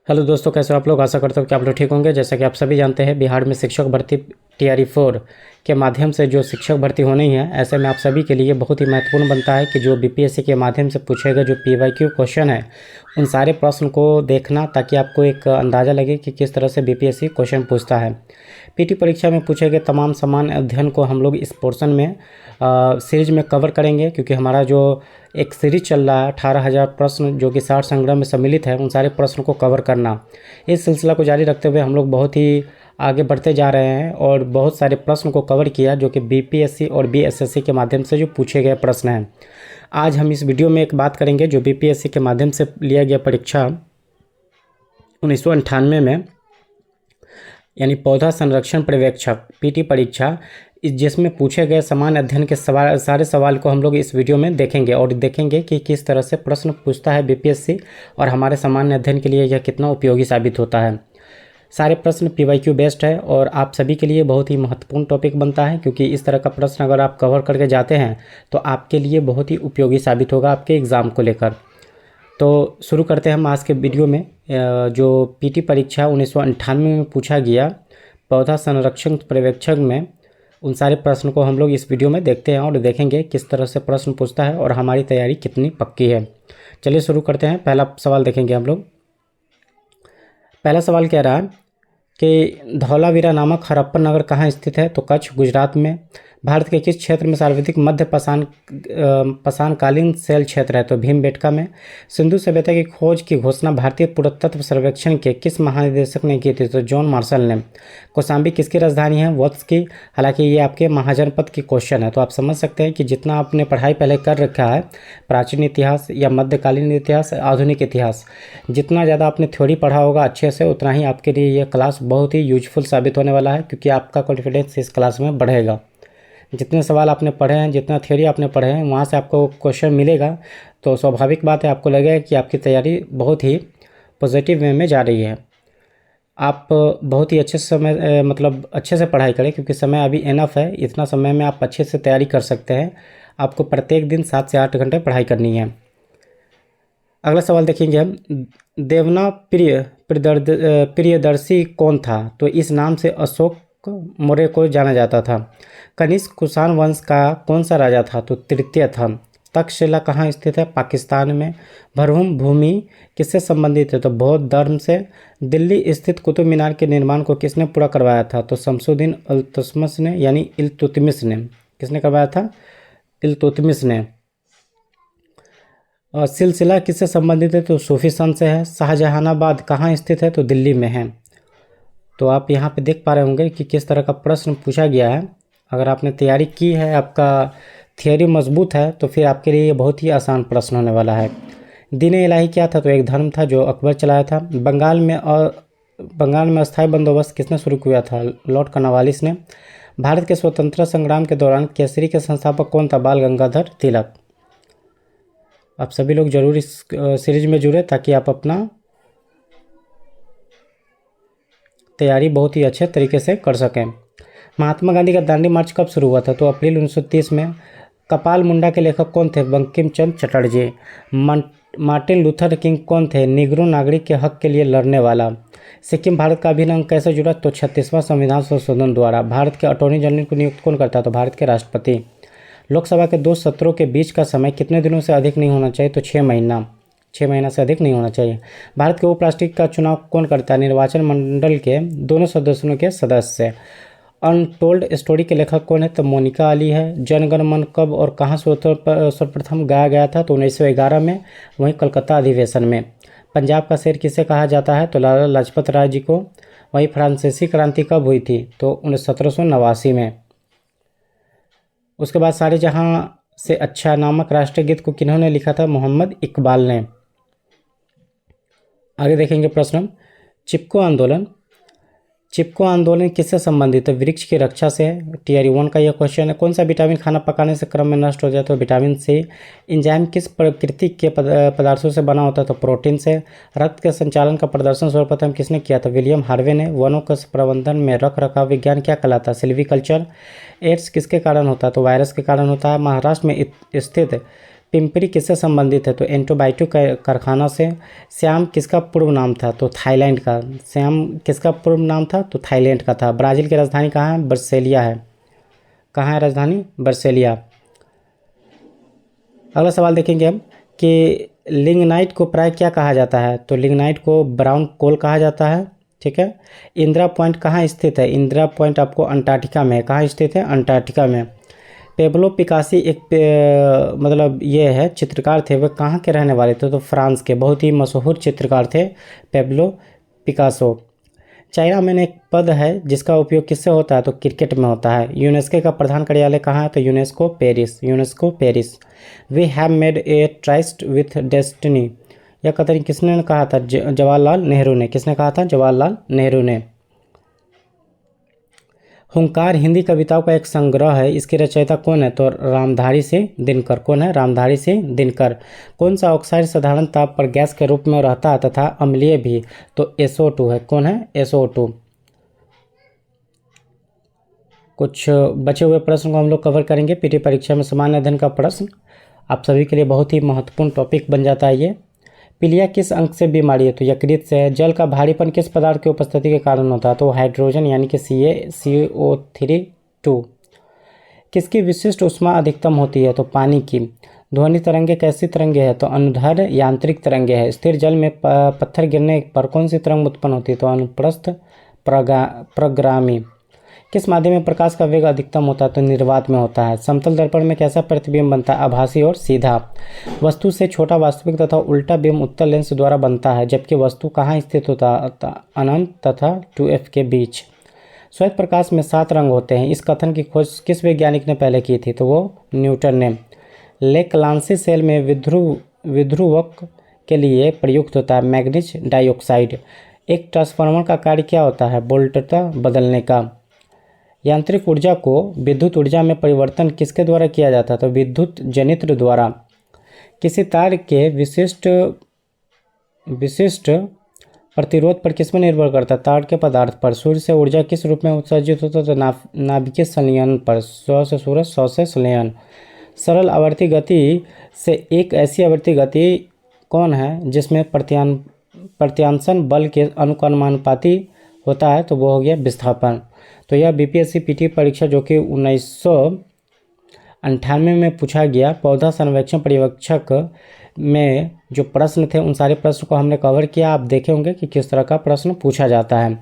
Hello दोस्तों, कैसे हो आप लोग। आशा करता हूँ कि आप लोग ठीक होंगे। जैसा कि आप सभी जानते हैं, बिहार में शिक्षक भर्ती TRE 4 के माध्यम से जो शिक्षक भर्ती होनी है, ऐसे में आप सभी के लिए बहुत ही महत्वपूर्ण बनता है कि जो BPSC के माध्यम से पूछे गए जो PYQ क्वेश्चन है, उन सारे प्रश्न को देखना, ताकि आपको एक अंदाज़ा लगे कि किस तरह से BPSC क्वेश्चन पूछता है। PT परीक्षा में पूछे गए तमाम सामान्य अध्ययन को हम लोग इस पोर्शन में सीरीज में कवर करेंगे, क्योंकि हमारा जो एक सीरीज चल रहा है 18,000 प्रश्न जो कि 60 संग्रह में सम्मिलित है, उन सारे प्रश्नों को कवर करना। इस सिलसिला को जारी रखते हुए हम लोग बहुत ही आगे बढ़ते जा रहे हैं और बहुत सारे प्रश्न को कवर किया जो कि BPSC और BSSC के माध्यम से जो पूछे गए प्रश्न हैं। आज हम इस वीडियो में एक बात करेंगे जो BPSC के माध्यम से लिया गया परीक्षा 1998 में, यानी पौधा संरक्षण पर्यवेक्षक PT परीक्षा, जिसमें पूछे गए समान अध्ययन के सारे सवाल को हम लोग इस वीडियो में देखेंगे और देखेंगे कि किस तरह से प्रश्न पूछता है BPSC और हमारे सामान्य अध्ययन के लिए यह कितना उपयोगी साबित होता है। सारे प्रश्न PYQ बेस्ड है और आप सभी के लिए बहुत ही महत्वपूर्ण टॉपिक बनता है, क्योंकि इस तरह का प्रश्न अगर आप कवर करके जाते हैं तो आपके लिए बहुत ही उपयोगी साबित होगा आपके एग्ज़ाम को लेकर। तो शुरू करते हैं हम आज के वीडियो में। जो PT परीक्षा 1998 में पूछा गया पौधा संरक्षण पर्यवेक्षक में, उन सारे प्रश्न को हम लोग इस वीडियो में देखते हैं और देखेंगे किस तरह से प्रश्न पूछता है और हमारी तैयारी कितनी पक्की है। चलिए शुरू करते हैं। पहला सवाल देखेंगे हम लोग। पहला सवाल कह रहा है कि धौलावीरा नामक हड़प्पन नगर कहाँ स्थित है? तो कच्छ, गुजरात में। भारत के किस क्षेत्र में सर्वाधिक मध्य पाषाणकालीन शैल क्षेत्र है? तो भीमबेटका में। सिंधु सभ्यता की खोज की घोषणा भारतीय पुरातत्व सर्वेक्षण के किस महानिदेशक ने की थी? तो जॉन मार्शल ने। कौशाम्बी किसकी राजधानी है? वत्स की। हालांकि ये आपके महाजनपद की क्वेश्चन है, तो आप समझ सकते हैं कि जितना आपने पढ़ाई पहले कर रखा है, प्राचीन इतिहास या मध्यकालीन इतिहास, आधुनिक इतिहास, जितना ज़्यादा आपने थ्योरी पढ़ा होगा अच्छे से, उतना ही आपके लिए यह क्लास बहुत ही यूजफुल साबित होने वाला है, क्योंकि आपका कॉन्फिडेंस इस क्लास में बढ़ेगा। जितने सवाल आपने पढ़े हैं, जितना थ्योरी आपने पढ़े हैं, वहाँ से आपको क्वेश्चन मिलेगा, तो स्वाभाविक बात है आपको लगेगा कि आपकी तैयारी बहुत ही पॉजिटिव वे में जा रही है। आप बहुत ही अच्छे समय मतलब अच्छे से पढ़ाई करें, क्योंकि समय अभी इनफ है। इतना समय में आप अच्छे से तैयारी कर सकते हैं। आपको प्रत्येक दिन 7 से 8 घंटे पढ़ाई करनी है। अगला सवाल देखेंगे हम। देवना प्रियदर्शी कौन था? तो इस नाम से अशोक मौर्य को जाना जाता था। कनिष्क कुषाण वंश का कौन सा राजा था? तो तृतीय था। तक्षशिला कहाँ स्थित है? पाकिस्तान में। भरहुम भूमि किससे संबंधित है? तो बौद्ध धर्म से। दिल्ली स्थित कुतुब मीनार के निर्माण को किसने पूरा करवाया था? तो शमसुद्दीन इल्तुतमिश ने, यानी इल्तुतमिश ने। किसने करवाया था? इल्तुतमिश ने। सिलसिला किससे संबंधित है? तो सूफी संत से है। शाहजहानाबाद कहाँ स्थित है? तो दिल्ली में है। तो आप यहाँ पे देख पा रहे होंगे कि किस तरह का प्रश्न पूछा गया है। अगर आपने तैयारी की है, आपका थियोरी मजबूत है, तो फिर आपके लिए ये बहुत ही आसान प्रश्न होने वाला है। दीन-ए इलाही क्या था? तो एक धर्म था जो अकबर चलाया था। बंगाल में अस्थायी बंदोबस्त किसने शुरू किया था? लॉर्ड कॉर्नवालिस ने। भारत के स्वतंत्रता संग्राम के दौरान केसरी के संस्थापक कौन था? बाल गंगाधर तिलक। आप सभी लोग जरूर इस सीरीज में जुड़े, ताकि आप अपना तैयारी बहुत ही अच्छे तरीके से कर सकें। महात्मा गांधी का दांडी मार्च कब शुरू हुआ था? तो अप्रैल 1930 में। कपाल मुंडा के लेखक कौन थे? Bankim Chandra Chatterjee. Martin Luther king कौन थे? निग्रो नागरिक के हक के लिए लड़ने वाला। सिक्किम भारत का अभिन्न अंग कैसे जुड़ा? तो 36वां संविधान संशोधन द्वारा। भारत के अटॉर्नी जनरल को नियुक्त कौन करता है? तो भारत के राष्ट्रपति। लोकसभा के 2 सत्रों के बीच का समय कितने दिनों से अधिक नहीं होना चाहिए? तो 6 महीना। 6 महीना से अधिक नहीं होना चाहिए। भारत के उपराष्ट्रपति का चुनाव कौन करता है? निर्वाचन मंडल के दोनों सदस्यों के सदस्य। अनटोल्ड स्टोरी के लेखक कौन है? तो मोनिका अली है। जनगण मन कब और कहाँ सर्वप्रथम गाया गया था? तो 1911 में, वहीं कलकत्ता अधिवेशन में। पंजाब का शेर किसे कहा जाता है? तो लाला लाजपत राय जी को। वहीं फ्रांसीसी क्रांति कब हुई थी? तो 1789 में। उसके बाद सारे जहाँ से अच्छा नामक राष्ट्रीय गीत को किन्होंने लिखा था? मोहम्मद इकबाल ने। आगे देखेंगे प्रश्न। चिपको आंदोलन किससे संबंधित है? वृक्ष की रक्षा से है। TRE 1 का यह क्वेश्चन है। कौन सा विटामिन खाना पकाने से क्रम में नष्ट हो जाता है? तो विटामिन सी। एंजाइम किस प्रकृति के पदार्थों से बना होता है? तो प्रोटीन से। रक्त के संचालन का प्रदर्शन सर्वप्रथम किसने किया था? विलियम हार्वे ने। वनों के प्रबंधन में रख रखाव विज्ञान क्या कहलाता है? सिल्वीकल्चर। एड्स किसके कारण होता है? तो वायरस के कारण होता है। महाराष्ट्र में स्थित पिंपरी किससे संबंधित है? तो एंटीबायोटिक कारखाना से। श्याम किसका पूर्व नाम था? तो थाईलैंड का। श्याम किसका पूर्व नाम था? तो थाईलैंड का था। ब्राज़ील की राजधानी कहाँ है? ब्रसेलिया है। कहाँ है राजधानी? ब्रसेलिया। अगला सवाल देखेंगे हम कि लिग्नाइट को प्राय क्या कहा जाता है? तो लिग्नाइट को ब्राउन कोल कहा जाता है। ठीक है। इंदिरा पॉइंट कहाँ स्थित है? इंदिरा पॉइंट आपको अंटार्कटिका में है। कहाँ स्थित है? अंटार्कटिका में। पेब्लो पिकासी एक मतलब ये है चित्रकार थे, वे कहाँ के रहने वाले थे? तो फ्रांस के। बहुत ही मशहूर चित्रकार थे पेब्लो पिकासो। चाइना में एक पद है जिसका उपयोग किससे होता है? तो क्रिकेट में होता है। यूनेस्को का प्रधान कार्यालय कहाँ है? तो UNESCO Paris. UNESCO Paris. We have made a tryst with destiny, यह कथन किसने कहा था? जवाहरलाल नेहरू ने। किसने कहा था? जवाहरलाल नेहरू ने। हुंकार हिंदी कविताओं का एक संग्रह है, इसके रचयिता कौन है? तो रामधारी सिंह दिनकर। कौन है? रामधारी सिंह दिनकर। कौन सा ऑक्साइड साधारण ताप पर गैस के रूप में रहता है तथा अम्लीय भी? तो SO2 है। कौन है? SO2। कुछ बचे हुए प्रश्न को हम लोग कवर करेंगे। पीटी परीक्षा में सामान्य अध्ययन का प्रश्न आप सभी के लिए बहुत ही महत्वपूर्ण टॉपिक बन जाता है ये। पीलिया किस अंक से बीमारी है? तो यकृत से है। जल का भारीपन किस पदार्थ की उपस्थिति के कारण होता है? तो हाइड्रोजन यानी कि CO3 किसकी विशिष्ट ऊष्मा अधिकतम होती है? तो पानी की। ध्वनि तरंगे कैसी तरंगे है? तो अनुदैर्ध्य यांत्रिक तरंगे है। स्थिर जल में पत्थर गिरने पर कौन सी तरंग उत्पन्न होती है? तो अनुप्रस्थ प्रगामी। किस माध्यम में प्रकाश का वेग अधिकतम होता है? तो निर्वात में होता है। समतल दर्पण में कैसा प्रतिबिंब बनता है? आभासी और सीधा। वस्तु से छोटा वास्तविक तथा उल्टा बिंब उत्तल लेंस द्वारा बनता है, जबकि वस्तु कहाँ स्थित होता है? अनंत तथा 2F के बीच। श्वेत प्रकाश में 7 रंग होते हैं, इस कथन की खोज किस वैज्ञानिक ने पहले की थी? तो वो न्यूटन ने। लेक्लांसी सेल में विध्रुवक के लिए प्रयुक्त होता है मैग्नीज डाइऑक्साइड। एक ट्रांसफार्मर का कार्य क्या होता है? वोल्टता बदलने का। यांत्रिक ऊर्जा को विद्युत ऊर्जा में परिवर्तन किसके द्वारा किया जाता है? तो विद्युत जनित्र द्वारा। किसी तार के विशिष्ट प्रतिरोध पर किस में निर्भर करता है? तार के पदार्थ पर। सूर्य से ऊर्जा किस रूप में उत्सर्जित होता है? तो नाभिकीय संलयन पर। 100 से सूरज, 100 से संलयन। सरल आवर्ती गति से एक ऐसी आवर्ती गति कौन है जिसमें प्रत्यानसन बल के अनुपाती होता है? तो वो हो गया विस्थापन। तो यह BPSC PT परीक्षा जो कि 1998 में पूछा गया पौधा सर्वेक्षण पर्यवेक्षक में जो प्रश्न थे उन सारे प्रश्न को हमने कवर किया। आप देखे होंगे कि किस तरह का प्रश्न पूछा जाता है।